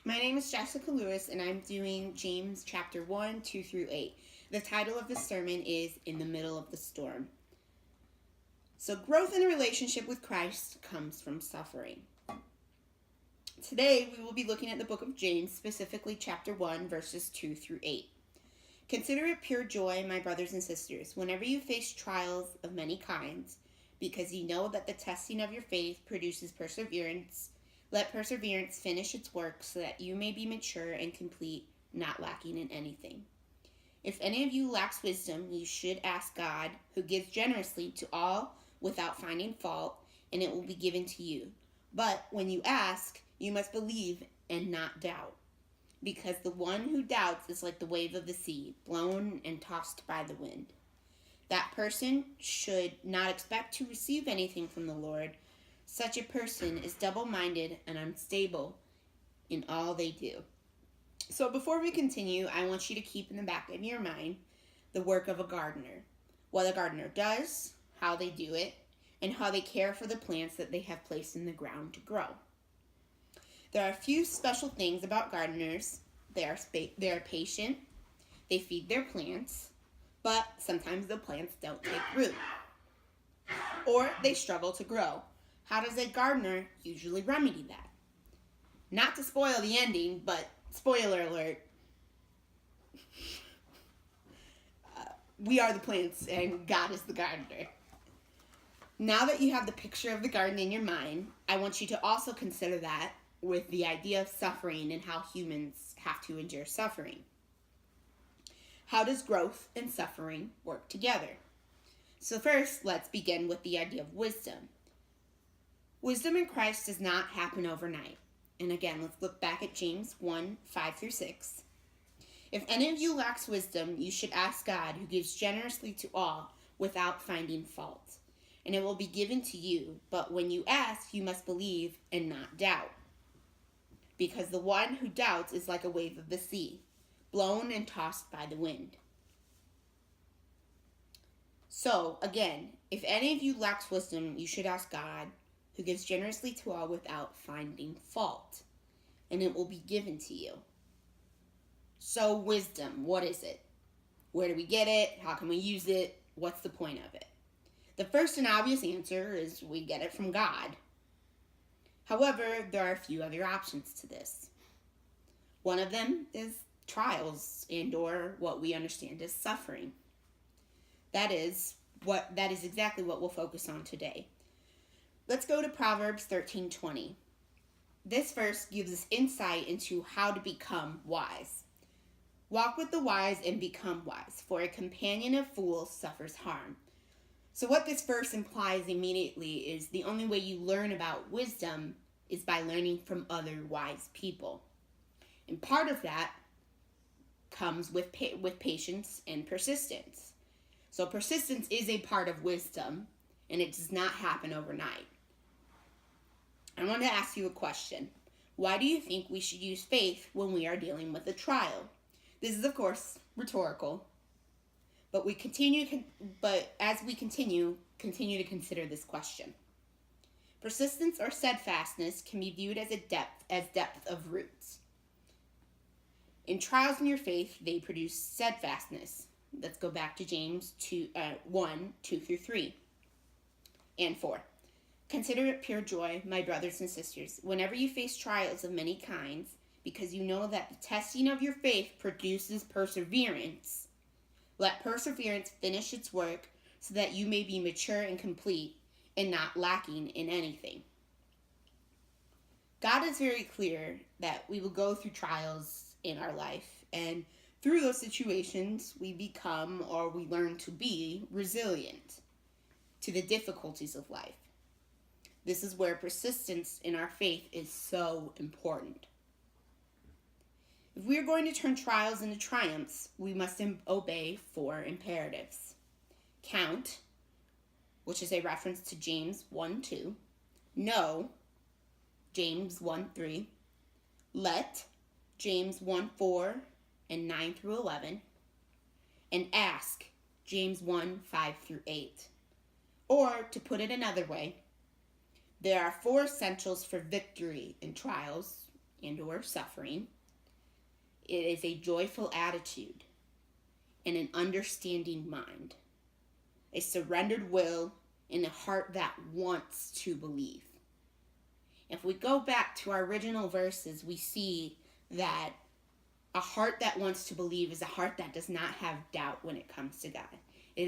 My name is Jessica Lewis, and I'm doing James chapter 1, 2 through 8. The title of the sermon is In the Middle of the Storm. So, growth in a relationship with Christ comes from suffering. Today, we will be looking at the book of James, specifically chapter 1, verses 2 through 8. Consider it pure joy, my brothers and sisters, whenever you face trials of many kinds, because you know that the testing of your faith produces perseverance. Let perseverance finish its work so that you may be mature and complete, not lacking in anything. If any of you lacks wisdom, you should ask God, who gives generously to all without finding fault, and it will be given to you. But when you ask, you must believe and not doubt, because the one who doubts is like the wave of the sea, blown and tossed by the wind. That person should not expect to receive anything from the Lord. Such a person is double-minded and unstable in all they do. So before we continue, I want you to keep in the back of your mind the work of a gardener. What a gardener does, how they do it, and how they care for the plants that they have placed in the ground to grow. There are a few special things about gardeners. They are patient, they feed their plants, but sometimes the plants don't take root, or they struggle to grow. How does a gardener usually remedy that? Not to spoil the ending, but spoiler alert, we are the plants and God is the gardener. Now that you have the picture of the garden in your mind, I want you to also consider that with the idea of suffering and how humans have to endure suffering. How does growth and suffering work together? So first, let's begin with the idea of wisdom. Wisdom in Christ does not happen overnight. And again, let's look back at James 1, 5 through 6. If any of you lacks wisdom, you should ask God, who gives generously to all without finding fault, and it will be given to you. But when you ask, you must believe and not doubt, because the one who doubts is like a wave of the sea, blown and tossed by the wind. So, again, if any of you lacks wisdom, you should ask God, who gives generously to all without finding fault, and it will be given to you. So, wisdom, what is it? Where do we get it? How can we use it? What's the point of it? The first and obvious answer is we get it from God. However, there are a few other options to this. One of them is trials and or what we understand as suffering. That is exactly what we'll focus on today. Let's go to Proverbs 13:20. This verse gives us insight into how to become wise. Walk with the wise and become wise, for a companion of fools suffers harm. So what this verse implies immediately is the only way you learn about wisdom is by learning from other wise people. And part of that comes with patience and persistence. So persistence is a part of wisdom, and it does not happen overnight. I want to ask you a question. Why do you think we should use faith when we are dealing with a trial? This is, of course, rhetorical. But as we continue to consider this question. Persistence or steadfastness can be viewed as depth of roots. In trials in your faith, they produce steadfastness. Let's go back to James 1, 2 through 3 and 4. Consider it pure joy, my brothers and sisters, whenever you face trials of many kinds, because you know that the testing of your faith produces perseverance. Let perseverance finish its work so that you may be mature and complete and not lacking in anything. God is very clear that we will go through trials in our life, and through those situations, we become or we learn to be resilient to the difficulties of life. This is where persistence in our faith is so important. If we are going to turn trials into triumphs, we must obey 4 imperatives. Count, which is a reference to James 1:2. Know, James 1:3. Let, James 1:4 and 9 through 11. And ask, James 1:5 through 8. Or, to put it another way, there are 4 essentials for victory in trials and or suffering. It is a joyful attitude and an understanding mind, a surrendered will, and a heart that wants to believe. If we go back to our original verses, we see that a heart that wants to believe is a heart that does not have doubt when it comes to God. It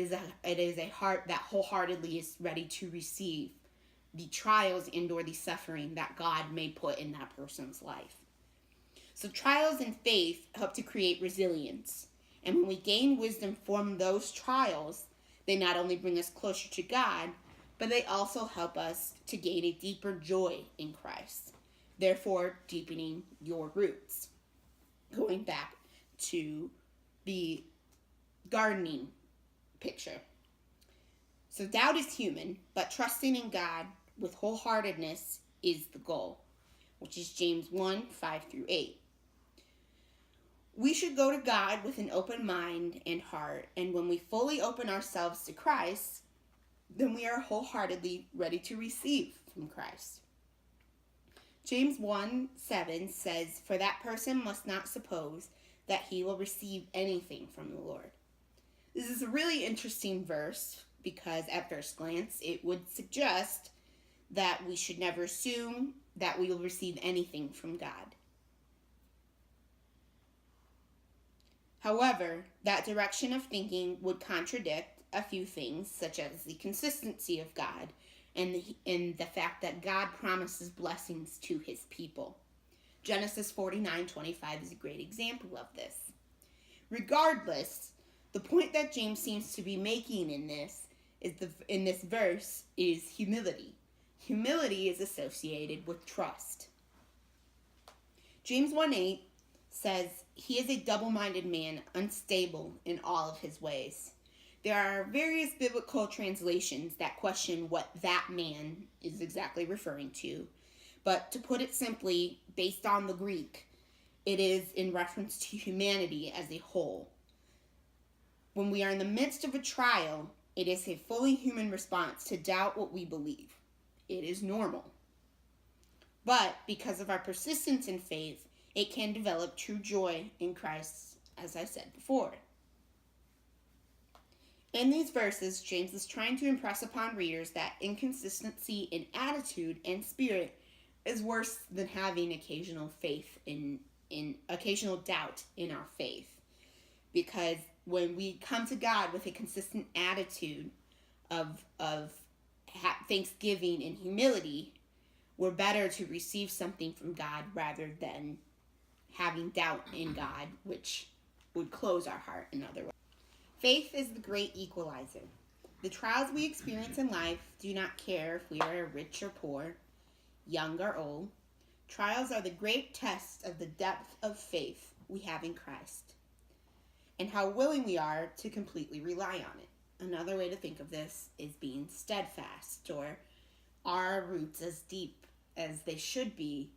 is a heart that wholeheartedly is ready to receive the trials and or the suffering that God may put in that person's life. So trials and faith help to create resilience. And when we gain wisdom from those trials, they not only bring us closer to God, but they also help us to gain a deeper joy in Christ, therefore deepening your roots. Going back to the gardening picture. So doubt is human, but trusting in God with wholeheartedness is the goal, which is James 1:5-8. We should go to God with an open mind and heart, and when we fully open ourselves to Christ, then we are wholeheartedly ready to receive from Christ. James 1:7 says, "For that person must not suppose that he will receive anything from the Lord." This is a really interesting verse because at first glance it would suggest that we should never assume that we will receive anything from God. However, that direction of thinking would contradict a few things, such as the consistency of God and the fact that God promises blessings to his people. Genesis 49:25 is a great example of this. Regardless, the point that James seems to be making in this verse is humility. Humility is associated with trust. James 1:8 says, "He is a double-minded man, unstable in all of his ways." There are various biblical translations that question what that man is exactly referring to. But to put it simply, based on the Greek, it is in reference to humanity as a whole. When we are in the midst of a trial, it is a fully human response to doubt what we believe. It is normal. But because of our persistence in faith, it can develop true joy in Christ, as I said before. In these verses, James is trying to impress upon readers that inconsistency in attitude and spirit is worse than having occasional occasional doubt in our faith. Because when we come to God with a consistent attitude of thanksgiving and humility, we're better to receive something from God rather than having doubt in God, which would close our heart in other ways. Faith is the great equalizer. The trials we experience in life do not care if we are rich or poor, young or old. Trials are the great test of the depth of faith we have in Christ and how willing we are to completely rely on it. Another way to think of this is being steadfast, or our roots as deep as they should be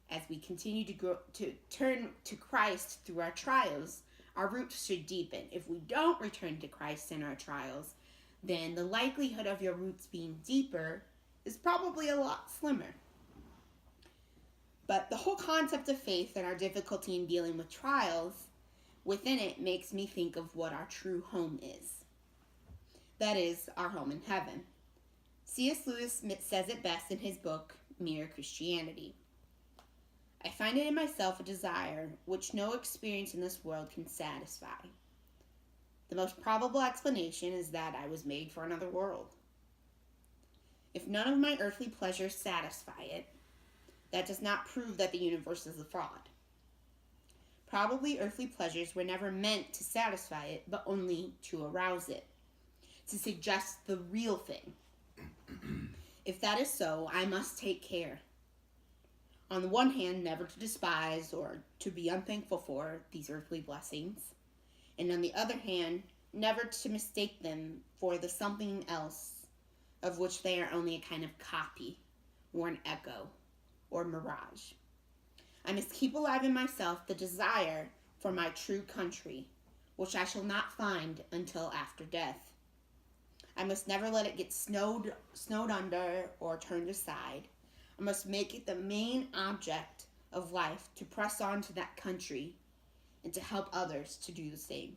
as we continue to turn to Christ through our trials. Our roots should deepen. If we don't return to Christ in our trials, then the likelihood of your roots being deeper is probably a lot slimmer. But the whole concept of faith and our difficulty in dealing with trials within it makes me think of what our true home is. That is, our home in heaven. C.S. Lewis says it best in his book, Mere Christianity. "I find it in myself a desire which no experience in this world can satisfy. The most probable explanation is that I was made for another world. If none of my earthly pleasures satisfy it, that does not prove that the universe is a fraud. Probably earthly pleasures were never meant to satisfy it, but only to arouse it, to suggest the real thing. If that is so, I must take care. On the one hand, never to despise or to be unthankful for these earthly blessings, and on the other hand, never to mistake them for the something else of which they are only a kind of copy or an echo or mirage. I must keep alive in myself the desire for my true country, which I shall not find until after death. I must never let it get snowed under or turned aside. I must make it the main object of life to press on to that country and to help others to do the same.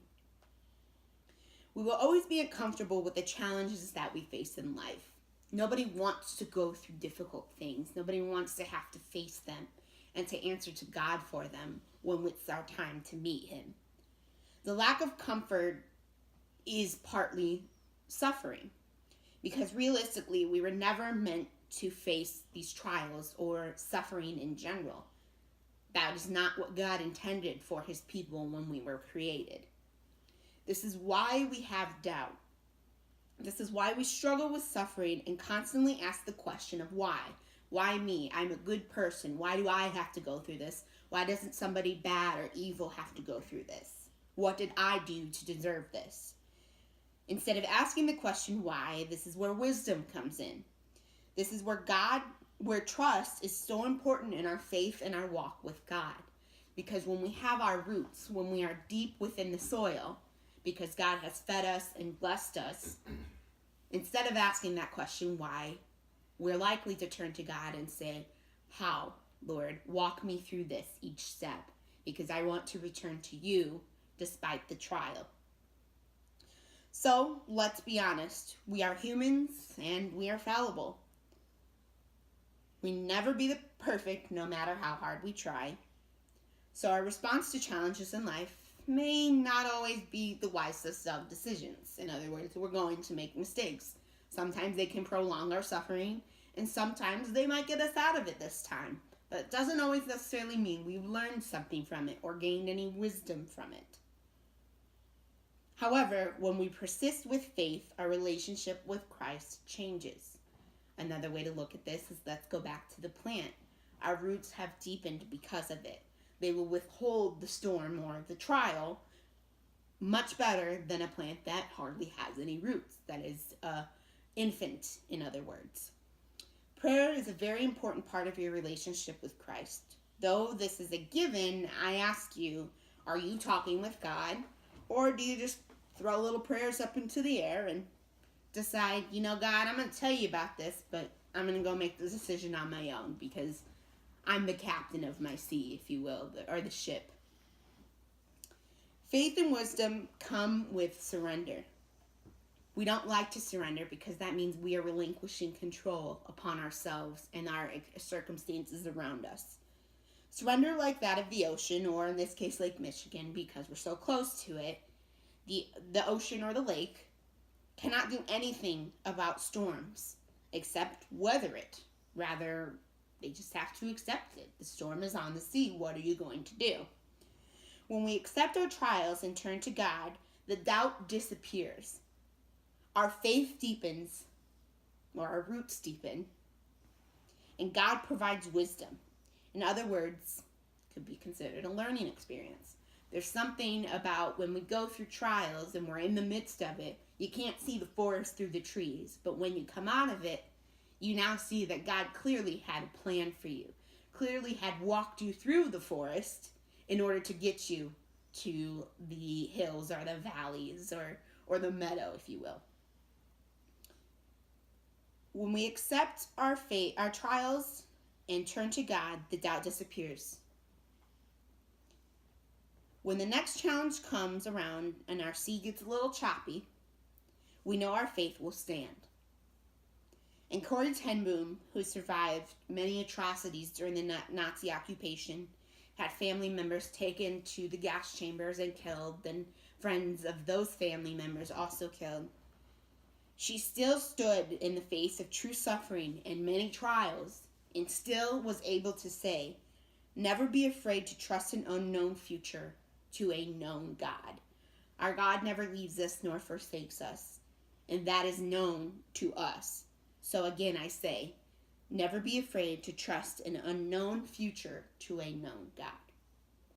We will always be uncomfortable with the challenges that we face in life. Nobody wants to go through difficult things. Nobody wants to have to face them and to answer to God for them when it's our time to meet Him. The lack of comfort is partly suffering, because realistically, we were never meant to face these trials or suffering in general. That is not what God intended for His people when we were created. This is why we have doubt. This is why we struggle with suffering and constantly ask the question of why. Why me? I'm a good person. Why do I have to go through this? Why doesn't somebody bad or evil have to go through this? What did I do to deserve this? Instead of asking the question why, this is where wisdom comes in. This is where trust is so important in our faith and our walk with God. Because when we have our roots, when we are deep within the soil, because God has fed us and blessed us, instead of asking that question why, we're likely to turn to God and say, how, Lord, walk me through this each step, because I want to return to you despite the trial. So, let's be honest. We are humans and we are fallible. We never be the perfect no matter how hard we try. So our response to challenges in life may not always be the wisest of decisions. In other words, we're going to make mistakes. Sometimes they can prolong our suffering, and sometimes they might get us out of it this time. But it doesn't always necessarily mean we've learned something from it or gained any wisdom from it. However, when we persist with faith, our relationship with Christ changes. Another way to look at this is, let's go back to the plant. Our roots have deepened because of it. They will withhold the storm or the trial much better than a plant that hardly has any roots. That is infant, in other words. Prayer is a very important part of your relationship with Christ. Though this is a given, I ask you, are you talking with God? Or do you just throw little prayers up into the air and decide, God, I'm going to tell you about this, but I'm going to go make the decision on my own because I'm the captain of my sea, if you will, or the ship. Faith and wisdom come with surrender. We don't like to surrender because that means we are relinquishing control upon ourselves and our circumstances around us. Surrender like that of the ocean, or in this case Lake Michigan, because we're so close to it, the ocean or the lake cannot do anything about storms except weather it. Rather, they just have to accept it. The storm is on the sea. What are you going to do? When we accept our trials and turn to God, the doubt disappears. Our faith deepens, or our roots deepen, and God provides wisdom. In other words, it could be considered a learning experience. There's something about when we go through trials and we're in the midst of it, you can't see the forest through the trees. But when you come out of it, you now see that God clearly had a plan for you, clearly had walked you through the forest in order to get you to the hills or the valleys or the meadow, if you will. When we accept our fate, our trials, and turn to God, the doubt disappears. When the next challenge comes around and our sea gets a little choppy, we know our faith will stand. And Corrie ten Boom, who survived many atrocities during the Nazi occupation, had family members taken to the gas chambers and killed, and friends of those family members also killed. She still stood in the face of true suffering and many trials, and still was able to say, never be afraid to trust an unknown future to a known God. Our God never leaves us nor forsakes us, and that is known to us. So again, I say, never be afraid to trust an unknown future to a known God.